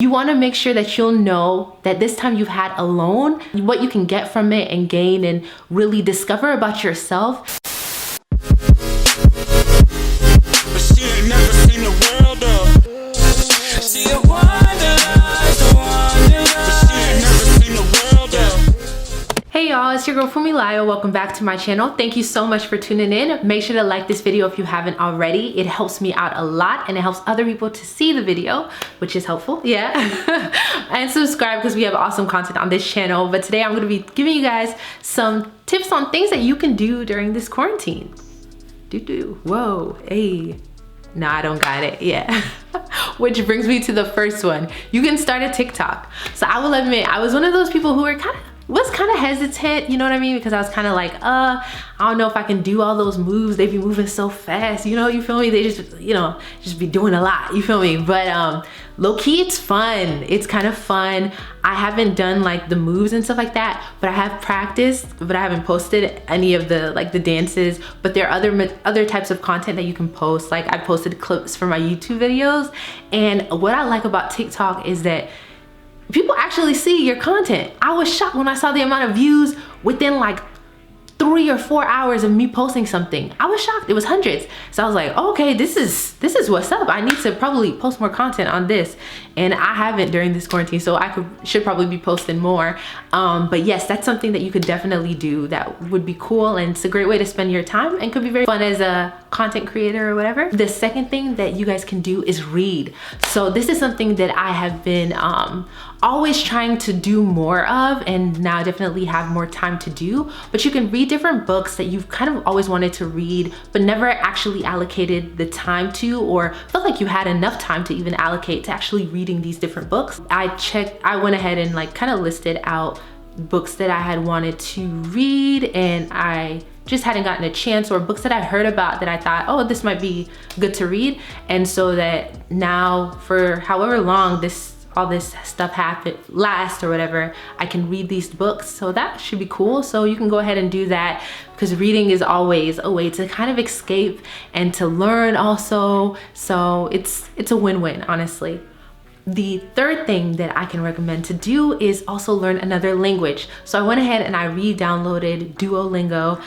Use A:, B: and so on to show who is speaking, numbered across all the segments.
A: You want to make sure that you'll know that this time you've had alone, what you can get from it and gain and really discover about yourself. Hey y'all, it's your girl Funmi-Layo. Welcome back to my channel. Thank you so much for tuning in. Make sure to like this video if you haven't already. It helps me out a lot and it helps other people to see the video, which is helpful, yeah. And subscribe because we have awesome content on this channel. But today I'm going to be giving you guys some tips on things that you can do during this quarantine. Whoa, hey. No, I don't got it, yeah. Which brings me to the first one. You can start a TikTok. So I will admit, I was one of those people who was kind of hesitant, you know what I mean? Because I was kind of like, I don't know if I can do all those moves. They be moving so fast, you know, you feel me? They just, you know, just be doing a lot, you feel me? But low-key, it's fun. It's kind of fun. I haven't done like the moves and stuff like that, but I have practiced, but I haven't posted any of the like the dances. But there are other types of content that you can post. Like I posted clips for my YouTube videos. And what I like about TikTok is that people actually see your content. I was shocked when I saw the amount of views within like 3 or 4 hours of me posting something. I was shocked, it was hundreds. So I was like, okay, this is what's up. I need to probably post more content on this. And I haven't during this quarantine, so I should probably be posting more. But yes, that's something that you could definitely do that would be cool, and it's a great way to spend your time and could be very fun as a content creator or whatever. The second thing that you guys can do is read. So this is something that I have been always trying to do more of, and now definitely have more time to do. But you can read different books that you've kind of always wanted to read but never actually allocated the time to, or felt like you had enough time to even allocate to actually reading these different books. I went ahead and like kind of listed out books that I had wanted to read and I just hadn't gotten a chance, or books that I heard about that I thought, oh, this might be good to read. And so that now for however long all this stuff lasts or whatever, I can read these books. So that should be cool. So you can go ahead and do that, because reading is always a way to kind of escape and to learn also. So it's a win-win, honestly. The third thing that I can recommend to do is also learn another language. So I went ahead and I re-downloaded Duolingo.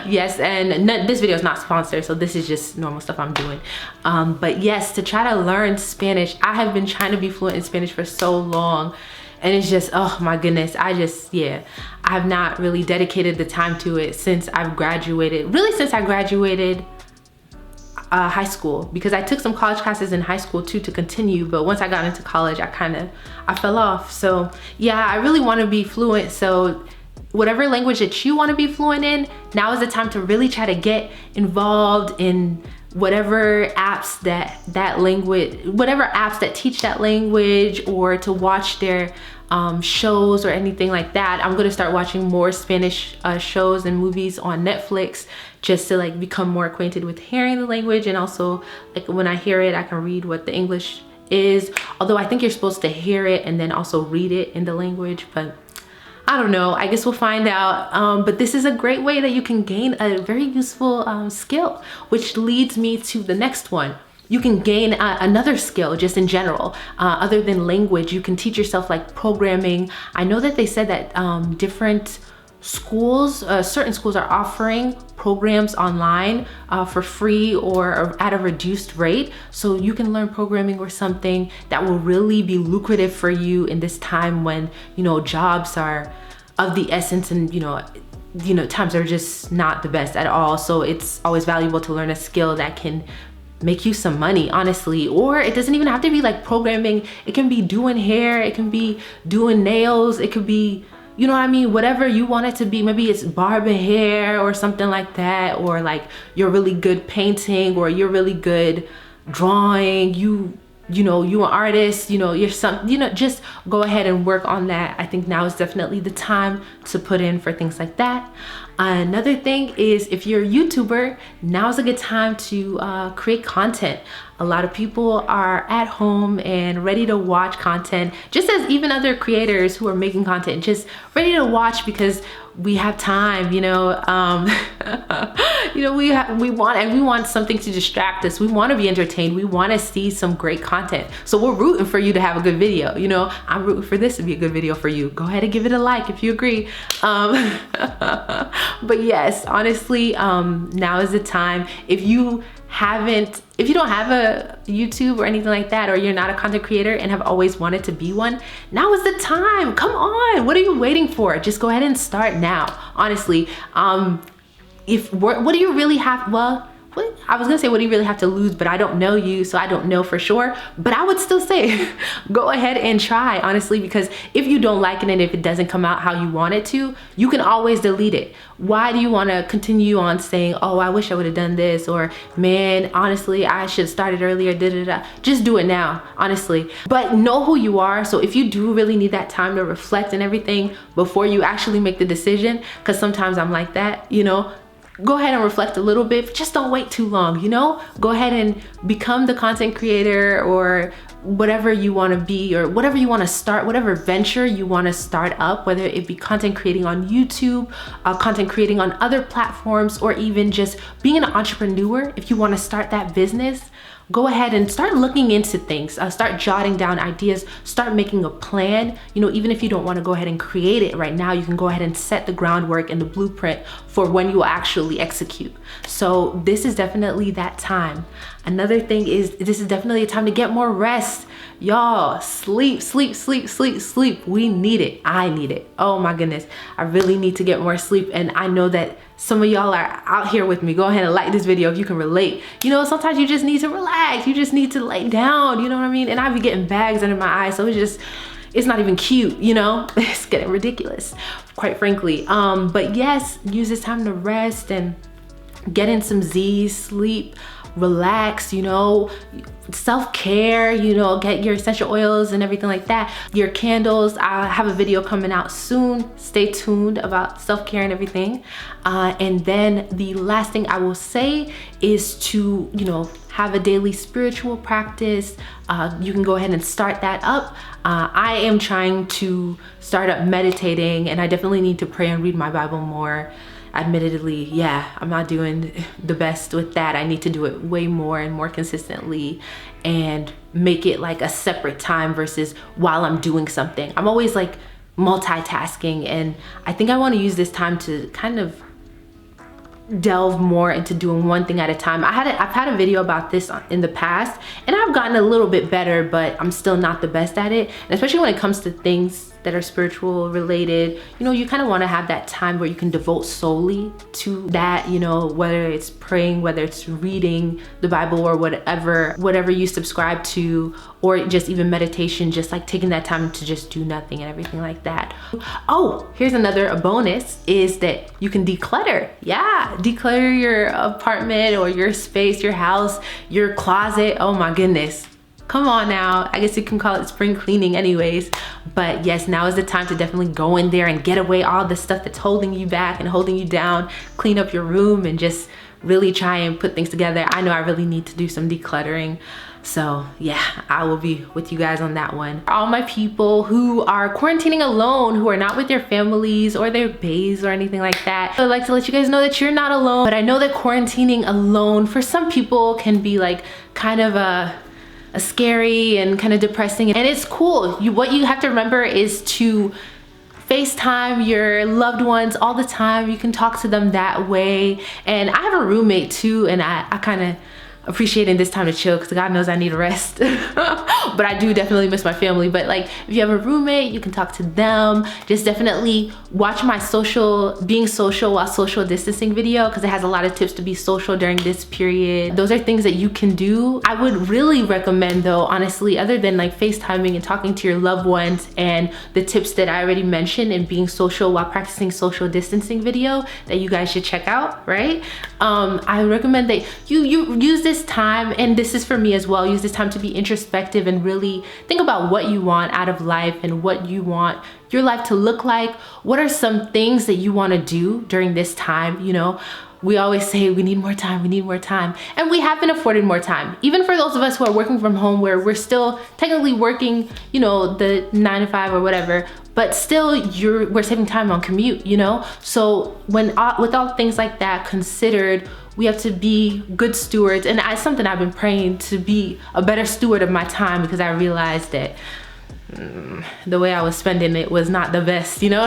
A: Yes, and this video is not sponsored, so this is just normal stuff I'm doing. But yes, to try to learn Spanish. I have been trying to be fluent in Spanish for so long, and it's just, oh my goodness, I have not really dedicated the time to it since I've graduated. Really, since I graduated high school, because I took some college classes in high school too to continue, but once I got into college I fell off. So yeah, I really want to be fluent. So whatever language that you want to be fluent in, now is the time to really try to get involved in whatever apps whatever apps that teach that language, or to watch their shows or anything like that. I'm gonna start watching more Spanish shows and movies on Netflix, just to like become more acquainted with hearing the language, and also like when I hear it, I can read what the English is. Although I think you're supposed to hear it and then also read it in the language, but I don't know, I guess we'll find out. But this is a great way that you can gain a very useful skill, which leads me to the next one. You can gain another skill just in general, other than language. You can teach yourself like programming. I know that they said that different schools, certain schools are offering programs online for free or at a reduced rate. So you can learn programming or something that will really be lucrative for you in this time when, you know, jobs are of the essence, and you know, times are just not the best at all. So it's always valuable to learn a skill that can make you some money, honestly. Or it doesn't even have to be like programming. It can be doing hair, it can be doing nails, it could be, you know what I mean, whatever you want it to be. Maybe it's barbing hair or something like that, or like you're really good painting, or you're really good drawing, you know, you're an artist, you know, just go ahead and work on that. I think now is definitely the time to put in for things like that. Another thing is, if you're a YouTuber, now is a good time to create content. A lot of people are at home and ready to watch content, just as even other creators who are making content, just ready to watch because we have time, you know. You know, we want something to distract us. We want to be entertained. We want to see some great content. So we're rooting for you to have a good video. You know, I'm rooting for this to be a good video for you. Go ahead and give it a like if you agree. But yes, honestly, now is the time. If you don't have a YouTube or anything like that, or you're not a content creator and have always wanted to be one, now is the time. Come on, what are you waiting for? Just go ahead and start now. Honestly, what do you really have? Well, I was gonna say, what do you really have to lose? But I don't know you, so I don't know for sure. But I would still say, go ahead and try, honestly, because if you don't like it and if it doesn't come out how you want it to, you can always delete it. Why do you want to continue on saying, oh, I wish I would have done this, or man, honestly, I should have started earlier, Just do it now, honestly. But know who you are. So if you do really need that time to reflect and everything before you actually make the decision, because sometimes I'm like that, you know, go ahead and reflect a little bit, but just don't wait too long, you know? Go ahead and become the content creator or whatever you want to be, or whatever you want to start, whatever venture you want to start up, whether it be content creating on YouTube, content creating on other platforms, or even just being an entrepreneur. If you want to start that business, go ahead and start looking into things, start jotting down ideas, start making a plan. You know, even if you don't want to go ahead and create it right now, you can go ahead and set the groundwork and the blueprint for when you will actually execute. So this is definitely that time. Another thing is, this is definitely a time to get more rest. Y'all, sleep, sleep, sleep, sleep, sleep. We need it. I need it. Oh my goodness. I really need to get more sleep. And I know that some of y'all are out here with me. Go ahead and like this video if you can relate. You know, sometimes you just need to relax. You just need to lay down, you know what I mean? And I be getting bags under my eyes, so it's not even cute, you know? It's getting ridiculous, quite frankly. But yes, use this time to rest and get in some Z's, sleep, relax, you know, self-care, you know, get your essential oils and everything like that, your candles. I have a video coming out soon. Stay tuned about self-care and everything. And then the last thing I will say is to, you know, have a daily spiritual practice. You can go ahead and start that up. I am trying to start up meditating, and I definitely need to pray and read my Bible more. Admittedly, yeah, I'm not doing the best with that. I need to do it way more and more consistently, and make it like a separate time versus while I'm doing something. I'm always like multitasking, and I think I want to use this time to kind of delve more into doing one thing at a time. I've had a video about this in the past, and I've gotten a little bit better, but I'm still not the best at it. And especially when it comes to things that are spiritual related, you know, you kind of want to have that time where you can devote solely to that, you know, whether it's praying, whether it's reading the Bible, or whatever you subscribe to, or just even meditation, just like taking that time to just do nothing and everything like that. Oh, here's a bonus is that you can declutter. Yeah, declutter your apartment or your space, your house, your closet. Oh my goodness. Come on now. I guess you can call it spring cleaning anyways. But yes, now is the time to definitely go in there and get away all the stuff that's holding you back and holding you down, clean up your room, and just really try and put things together. I know I really need to do some decluttering. So yeah, I will be with you guys on that one. All my people who are quarantining alone, who are not with their families or their baes or anything like that, I'd like to let you guys know that you're not alone. But I know that quarantining alone for some people can be like kind of a scary and kind of depressing, and it's cool. What you have to remember is to FaceTime your loved ones all the time. You can talk to them that way. And I have a roommate too, and I kind of appreciating this time to chill, because God knows I need a rest. But I do definitely miss my family. But like, if you have a roommate, you can talk to them. Just definitely watch my being social while social distancing video, because it has a lot of tips to be social during this period. Those are things that you can do. I would really recommend though, honestly, other than like FaceTiming and talking to your loved ones and the tips that I already mentioned in being social while practicing social distancing video that you guys should check out, right? I recommend that you use this time, and this is for me as well, use this time to be introspective and really think about what you want out of life and what you want your life to look like. What are some things that you want to do during this time? You know, we always say we need more time, we need more time, and we have been afforded more time. Even for those of us who are working from home, where we're still technically working, you know, the 9 to 5 or whatever, but still we're saving time on commute, you know? So with all things like that considered, we have to be good stewards. And it's something I've been praying to be a better steward of my time, because I realized that the way I was spending it was not the best, you know?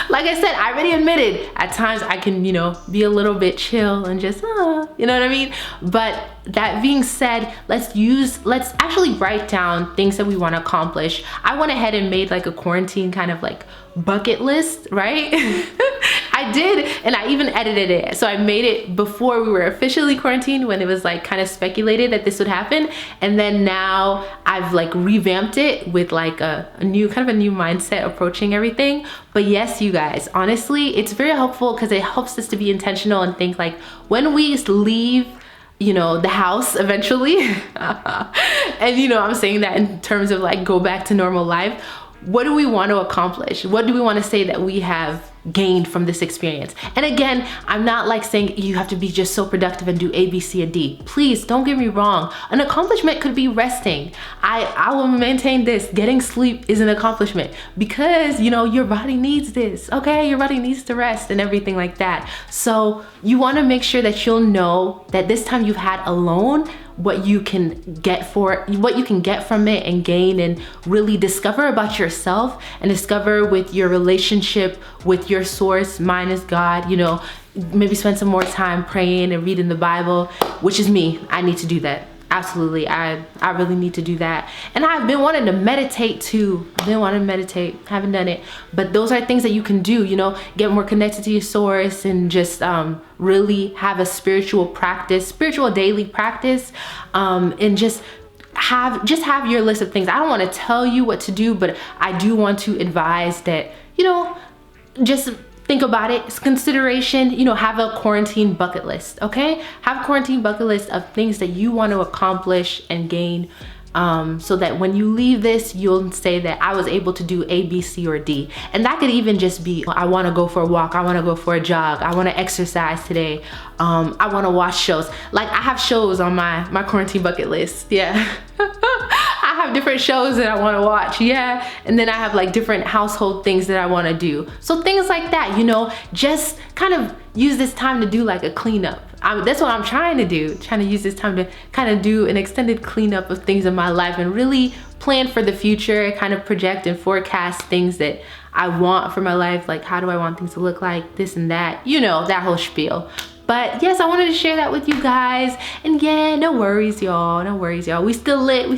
A: Like I said, I already admitted at times I can, you know, be a little bit chill and just, you know what I mean? But that being said, let's actually write down things that we want to accomplish. I went ahead and made like a quarantine kind of like bucket list, right? I did, and I even edited it. So I made it before we were officially quarantined, when it was like kind of speculated that this would happen. And then now I've like revamped it with like a new mindset approaching everything. But yes, you guys, honestly, it's very helpful because it helps us to be intentional and think like, when we leave, you know, the house eventually, and you know, I'm saying that in terms of like go back to normal life, what do we want to accomplish? What do we want to say that we have gained from this experience? And again, I'm not like saying you have to be just so productive and do A, B, C, and D. Please don't get me wrong. An accomplishment could be resting. I will maintain this. Getting sleep is an accomplishment, because you know, your body needs this, okay? Your body needs to rest and everything like that. So you want to make sure that you'll know that this time you've had alone, what you can get from it and gain, and really discover about yourself and discover with your relationship with your source. Mine is God, you know, maybe spend some more time praying and reading the Bible, which is me. I need to do that. Absolutely, I really need to do that. And I've been wanting to meditate too. Haven't done it, but those are things that you can do, you know, get more connected to your source, and just really have a spiritual daily practice, and just have your list of things. I don't want to tell you what to do, but I do want to advise that, you know, just think about it. It's consideration, you know, have a quarantine bucket list, okay? Have a quarantine bucket list of things that you want to accomplish and gain, so that when you leave this, you'll say that I was able to do A, B, C, or D. And that could even just be, I want to go for a walk, I want to go for a jog, I want to exercise today, I want to watch shows. Like, I have shows on my quarantine bucket list, yeah. I have different shows that I want to watch, yeah. And then I have like different household things that I want to do. So things like that, you know, just kind of use this time to do like a cleanup. That's what I'm trying to do, trying to use this time to kind of do an extended cleanup of things in my life and really plan for the future, kind of project and forecast things that I want for my life. Like, how do I want things to look like, this and that, you know, that whole spiel. But yes, I wanted to share that with you guys. And yeah, no worries, y'all. No worries, y'all. We still lit,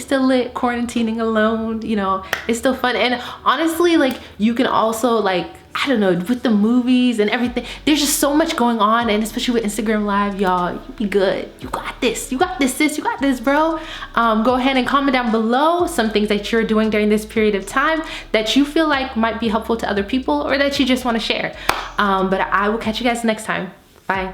A: quarantining alone, you know, it's still fun. And honestly, like, you can also, like, I don't know, with the movies and everything, there's just so much going on, and especially with Instagram Live, y'all, you be good. You got this, sis, you got this, bro. Go ahead and comment down below some things that you're doing during this period of time that you feel like might be helpful to other people, or that you just want to share. But I will catch you guys next time. Bye.